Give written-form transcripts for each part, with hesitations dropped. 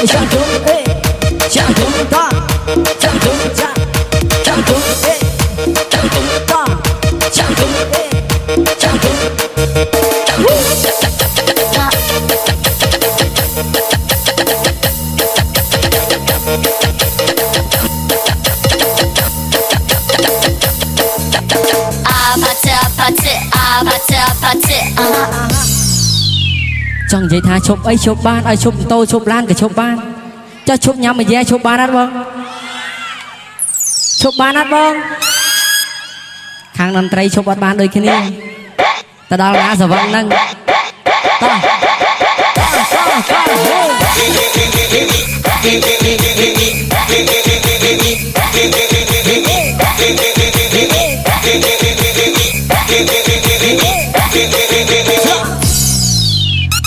Chẳng đúng ê chẳng đúng ta chẳng đúng cha chẳng đúng ê chẳng đúng ta chẳng đúng ê chẳng đúng chẳng đúng chẳng vậy tha chụp ấy chụp ban ai chụp tôi chụp lan cái chụp ban cho chụp nhau mà dễ chụp ban ăn vâng chụp ban ăn vâng hàng năm tây chụp ban đôi khi này ta đào lá giờ vâng nâng ta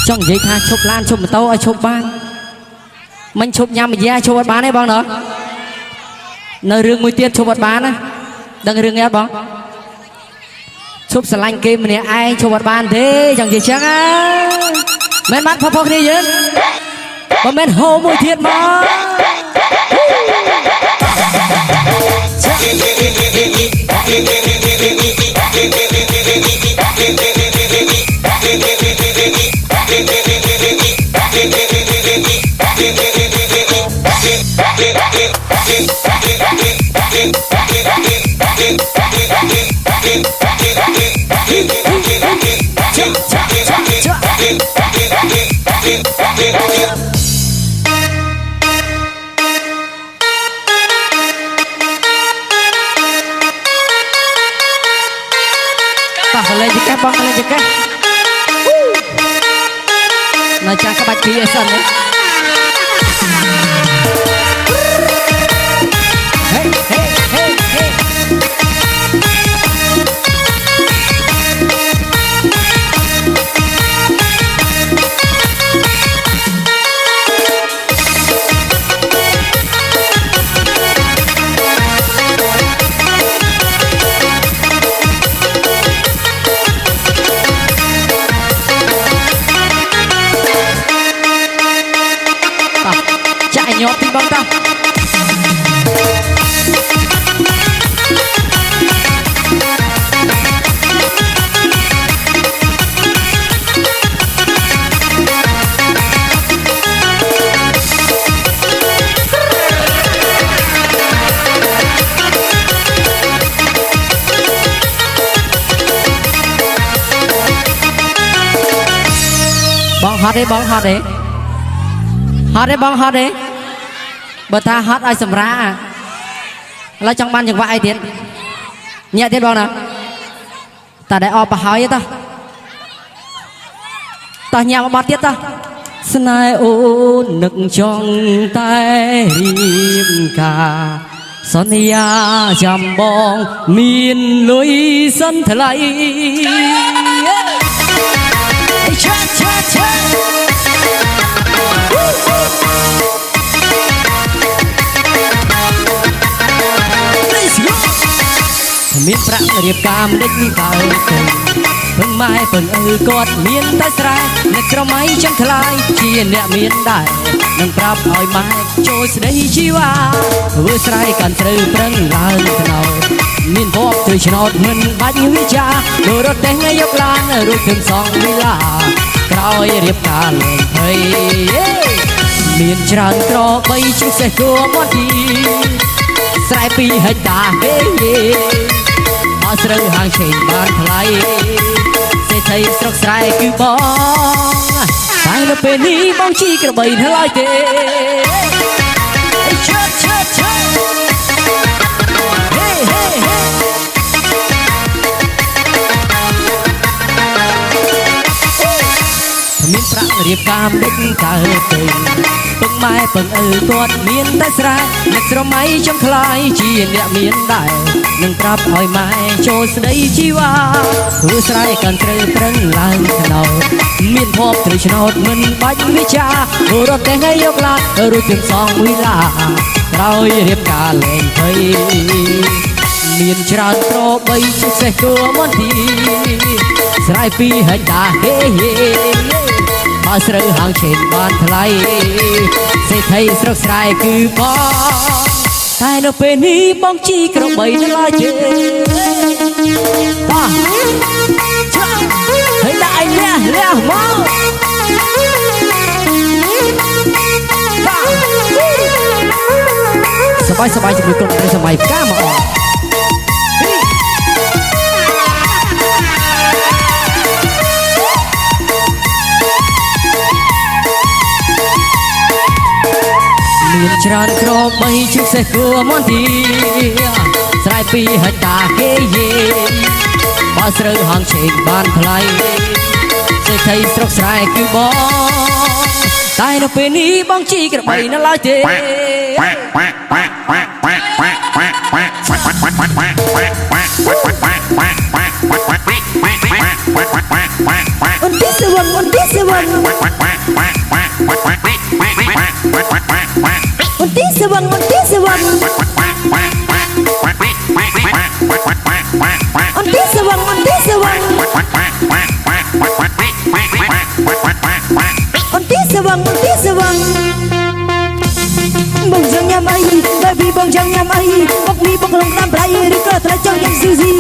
trong vậy tha chụp lan chụp mà tôi ai chụp ban mình chụp nhau mà dễ chụp ban đấy vâng nữa nơi rừng mũi tiết chụp ban á đừng rừng nghe bóng chụp sờ lanh kim này ai chụp ban thế chẳng gì chắc á men mắt phô phô đi chứ còn men hồ mũi tiết mà lên cho các bông lên cho các nói cha các bạn kia sân đấy hey, hey, hey, hey. Nhọt thì băng tao băng hot đấy băng hot đấy hot đấy băng hot đấy bờ ta hot ai sầm ra là trong ban chẳng vãi tiền nhẹ tiền bao nào ta để o bà hỏi ta ta nhà mà bắt tiết ta snai ô nực trong tay riêng cả son ya jam bong miền lối sân thề lại miền Bắc điệp cam đích cài tình phương mai phần cọt miền tây sài nè trong máy chẳng thay chia nè miền đại nâng prap hỏi mai trôi đây chiwa vừa sài cần từ prang lan nào miền Bắc từ chợ mình bánh huy cha đồ đốt đèn ngay dọc lan rồi thường song đi là còi điệp cà lên thấy miền tràn cò bay chiếc xe cua mót đi sài pi hết ta họ sẽ hàng trên bàn thay sẽ thấy sọc sài cứ bóng tay nó bên đi bóng chi cả bầy nó lại tê chết chết chết hey hey hey miền Bắc điệp cam đích cài tình phương mai phần cọt miền tây sài nè trong máy trong khai chi nè miền đại nâng prap hỏi mai trôi đây chiwa vừa sài cần từ prang lan nào miền Bắc từ chợ mình bánh với cha đồ đốt đèn ngay dọc lan rồi tiếng song huy là rồi điệp cả lên thấy miền tràn pro bay chiếc xe cua mót đi sài pi hết ta he he họ ស្រូវហាងឆេងបានថ្លៃសេដ្ឋីស្រុកស្រែគឺបងតែនៅពេលនេះបងជីក្របីនៅឡើយទេប៉ាហើយដាក់ឯងលះមកសบายជាមួយក្រុមប្រឹក្សាសម័យផ្កាមកអមានច្រើនក្របីជឹកសេះគួមន្ទីស្រែពីហិតតាគេយេបើស្រូវហាងឆេងបានថ្លៃសេដ្ឋីស្រុកស្រែគឺបងតែនៅពេលនេះបងជីក្របីនៅឡើយទេអូនទីសវងអូនទីសវងអូនទីសវងអូនទីសវងអូនទីសវងអូនទីសវងអូនទីសវងអូនទីសវងបងចង់ញ៉ាំអី baby បងចង់ញ៉ាំអីមកមីបងលងតាមប្រៃឬក៏ត្រៃចង់ញ៉ាំស៊ូស៊ី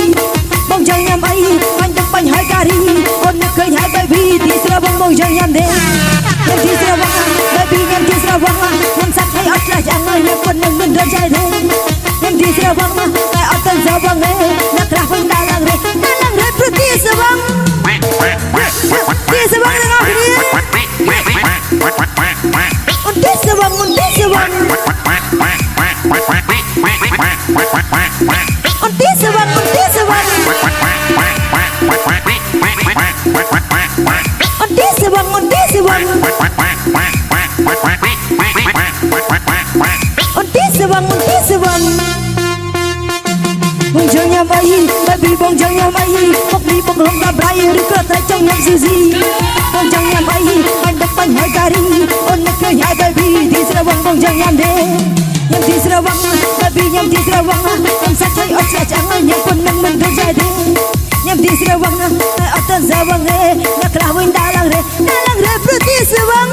បងចង់ញ៉ាំអីបាញ់ទឹកបាញ់ហើយការីអូននឹកឃើញហើយ baby ទីស្រវងបងចង់ញ៉ាំទេញ៉ាំទីស្រវង baby ញ៉ាំទីស្រវងញ៉ាំសាច់ហើយអត់ឆ្លាស់ឆ្អឹងញ៉ាំប៉ុននឹងមិនរត់ចៃទេញ៉ាំទីស្រវងតែអត់ទៅស្រវងទេអ្នកខ្លះវិញដើរឡើងរេព្រោះទីស្រវងទីស្រវងទាំងអស់គ្នាអូនទីស្រវងអូនទីស្រវងអូនទីសវងអូនទីសវងអូនទីសវងអូនទីសវងអូនទីសវងអូនទីសវងបងចង់ញ៉ាំអី baby បងចង់ញ៉ាំអីមកមីបងលងដល់ប្រៃឬក៏តែចង់ញ៉ាំស៊ូស៊ីបងចង់ញ៉ាំអីបាញ់ទឹកបាញ់ហើយការីអូននឹកឃើញហើយ baby ទីស្រវងបងចង់ញ៉ាំទេញ៉ាំទីស្រវង baby ញ៉ាំទីស្រវងញ៉ាំសាច់ហើយអត់ឆ្លាស់ឆ្អឹងញ៉ាំប៉ុននឹងមិនរត់ចៃទេញ៉ាំទីស្រវងតែអត់ទៅស្រវងទេអ្នកខ្លះវិញដើរឡើងរេព្រោះទីស្រវង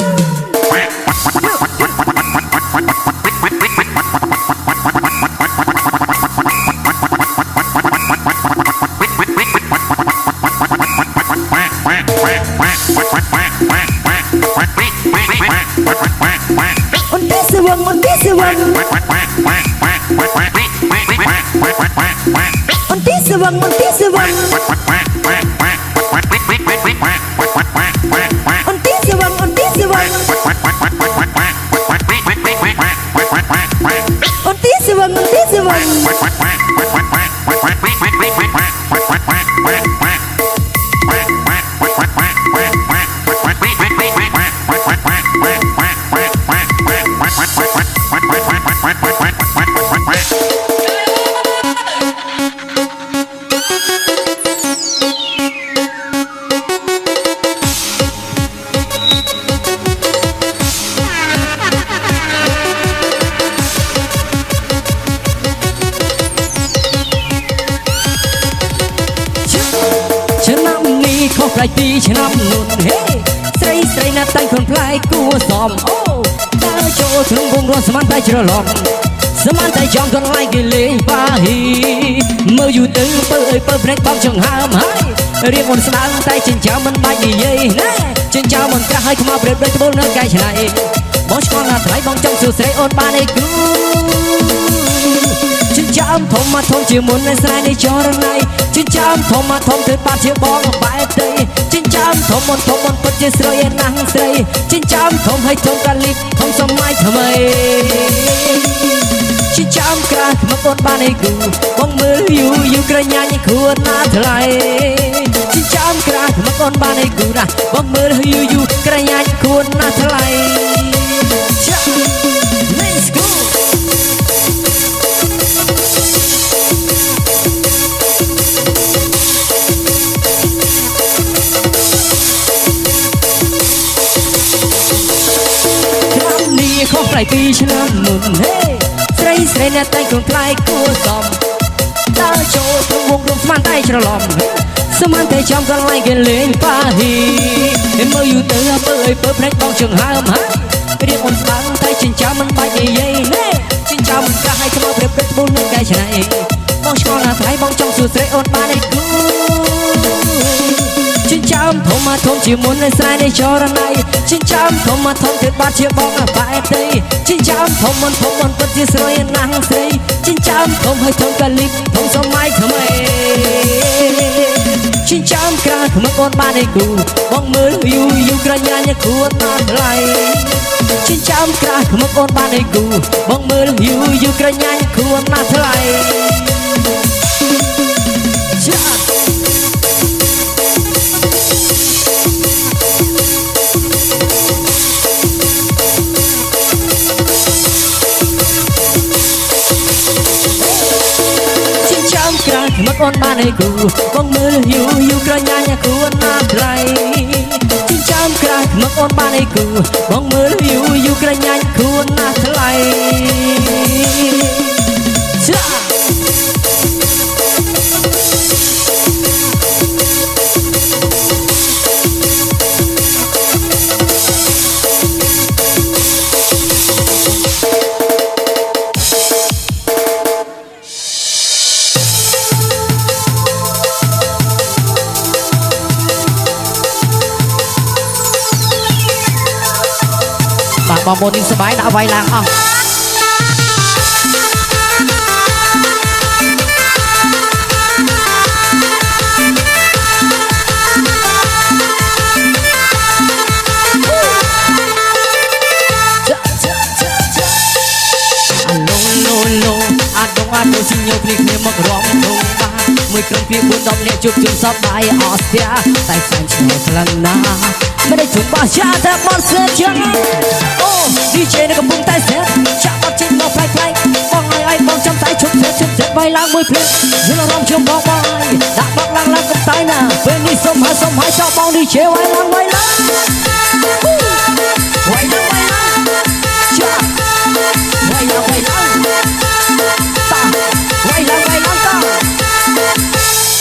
អូនទីសវងអូនទីសវងអូនទីសវងអូនទីសវងអូនទីសវងអូនទីសវងអូនទីសវងអូនទីសវងប្រៃពីឆ្នាំមុនហេស្រីណាស់តែងខ្លួនប្លែកគួរសមអូដើរចូលក្នុងវងរស់ស្មានតែច្រឡំស្មានតែចង់កន្លែងគេលេងបាហ៊ីមើលយូរទៅពើអើយពើព្រែកបងចង្ហើមហើយរៀងអូនស្ដាងតែចិញ្ចើមមិនបាច់និយាយណាចិញ្ចើមមិនក្រាស់ហើយខ្មៅព្រាបដូចត្បូងនៅកែច្នៃបងឆ្កល់ណាស់ថ្លៃបងចង់សួរស្រីអូនបានអីគូចិញ្ចើមធំមកធំជាមុននៅស្រែនេះចរណៃចិញ្ចើមធំមកធំធ្វើបាត់ជាបងបែបទៅចិញ្ចើមធំមុនពិតជាស្រីឯណាស់ស្រីចិញ្ចើមធំឲ្យធំកាលីបធំសម័យថ្មីចិញ្ចើមក្រាស់មកអូនបានអីគូបងមើលយូរក្រញាញ់ខួនណាថ្លៃចិញ្ចើមក្រាស់មកអូនបានអីគូណាបងមើលយូរក្រញាញ់ខួនណាថ្លៃ Let's go ខុសប្លែកពីឆ្នាំមុនហេស្រីអ្នកតែងខ្លួនប្លែកគួរសមដើរចូលក្នុងវងរំស្មានតែច្រឡំស សម័យតែចំកន្លែងគេលេងប៉ាហ៊ីមើលយូរទៅមើលអីពើភ្នែកបងចង្ហើមហារៀបមិនស្បាំងតែចិញ្ចើមមិនបាច់និយាយណែចិញ្ចើមមិនកាស់ឲ្យខ្មៅព្រៀបព្រិចបុលនឹងកែច្នៃបងឆ្ងល់ណាស់ថ្លៃបងចង់សួរស្រីអូនបានអីគូចិញ្ចើមធំមកធំជាមុននៅស្រែនៃចរណៃចិញ្ចើមធំមកធំទៀតបាត់ជាបងអាបែបទេចិញ្ចើមធំមិនពិតជាស្រួយណាស់ស្រីចិញ្ចើមធំហើយធំកាលីបធំសម័យថ្មីចិញ្ចើមក្រាស់ខ្មឹកអូនបានអីគូបងមើលយូក្រញាញគួរតាថ្លៃចិញ្ចើមក្រាស់ខ្មឹកអូនបានអីគូបងមើលយូក្រញាញគួរណាថ្លៃមកអូនបានអីគូបងមើលយូក្រញាញគួរណាថ្លៃចិញ្ចើមក្រាស់មកអូនបានអីគូបងមើលយូក្រញាញគួរណាថ្លៃចាបងប្អូននេះសប្បាយដាក់វាយឡើងអស់អានោះស៊ីញោភ្លេចគ្នាមករំដងបាមួយក្រុមគ្នា4 10នាក់ជួបជុំសប្បាយអស់ស្ទះតែខ្សែឆ្ងល់ខ្លាំងណាស់ไม่ได้ជួបបោះចាតែបត់ស្លេចឹងអូ DJ នៅកំពុងតែស្លេចាក់បត់ចេញមកផ្លែបងឲ្យបងចាំតែឈប់សេវាយឡើងមួយភ្លេចយល់អារម្មណ៍ជុំបងឲ្យដាក់បត់ឡើងកំតែណាពេលនេះសុំហើយចោលបង DJ វាយឡើងចាវាយឡើង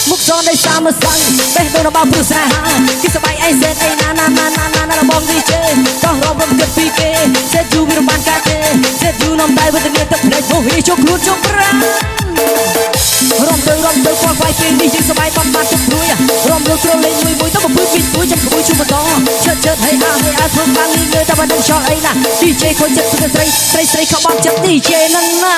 មុខសននៃសាមសង្ឃបេះដូងរបស់ព្រោះស្នេហាគិតសបាយអីសេតអីណាបង DJ តោះរំគិតពីគេសេតយូវារំបានកាទេសេតយូនំដៃវេទនាទឹកភ្នែកហូហីជុកខ្លួនជុកប្រារំទៅគាត់វាយពេលនេះយើងសបាយបំបត្តិទឹកព្រួយរំលើត្រលេងមួយទៅមកពីព្រួយចាំក្មួយជុំបន្តជិតហើយធ្វើបានលីងើតែមិនដឹងចោលអីណា DJ ខូចចិត្តស្រីខបចិត្ត DJ នឹងណា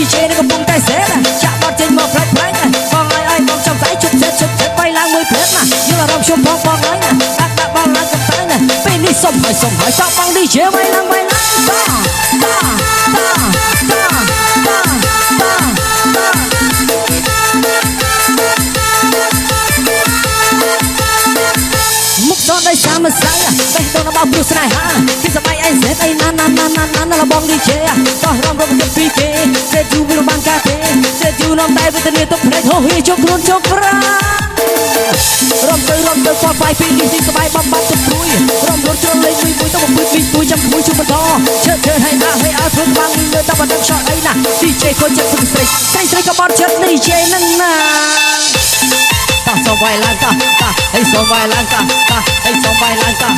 DJ នឹងកំពុងតែសេតចាក់បត់ចេញមកផ្លែបងឲ្យបងចាំស្អីជប់សេតបាយឡើងមួយព្រឹកណាយល់អារម្មណ៍ជុំបងឲ្យណាដាក់បងឡើងកំតែណាពេលនេះសុំហើយចោលបង DJ បាយឡើងមុខសនដោយសាមសង្ឃបេះដូងរបស់ព្រោះស្នេហាគិតសបាយអីសេតអីណាបង DJ តោះរំគិតពីគេសេតយូវារំបានកាទេសេតយូនំដៃវេទនាទឹកភ្នែកហូហីជុកខ្លួនជុកប្រារំទៅគាត់វាយពីនេះសបាយបំបត្តិទឹកព្រួយរំលត់ត្រលេងមួយទៅមកពីព្រួយចាំក្មួយជុំបន្តជិតហើយឲ្យធ្វើបានលឺតែមិនដឹងចោលអីណា DJ ខូចចិត្តស្រីក៏បត់ចិត្ត DJ នឹងណាតោះសូមវាយឡើងតោះហើយសូមវាយឡើងតោះហើយសូមវាយឡើងតោះ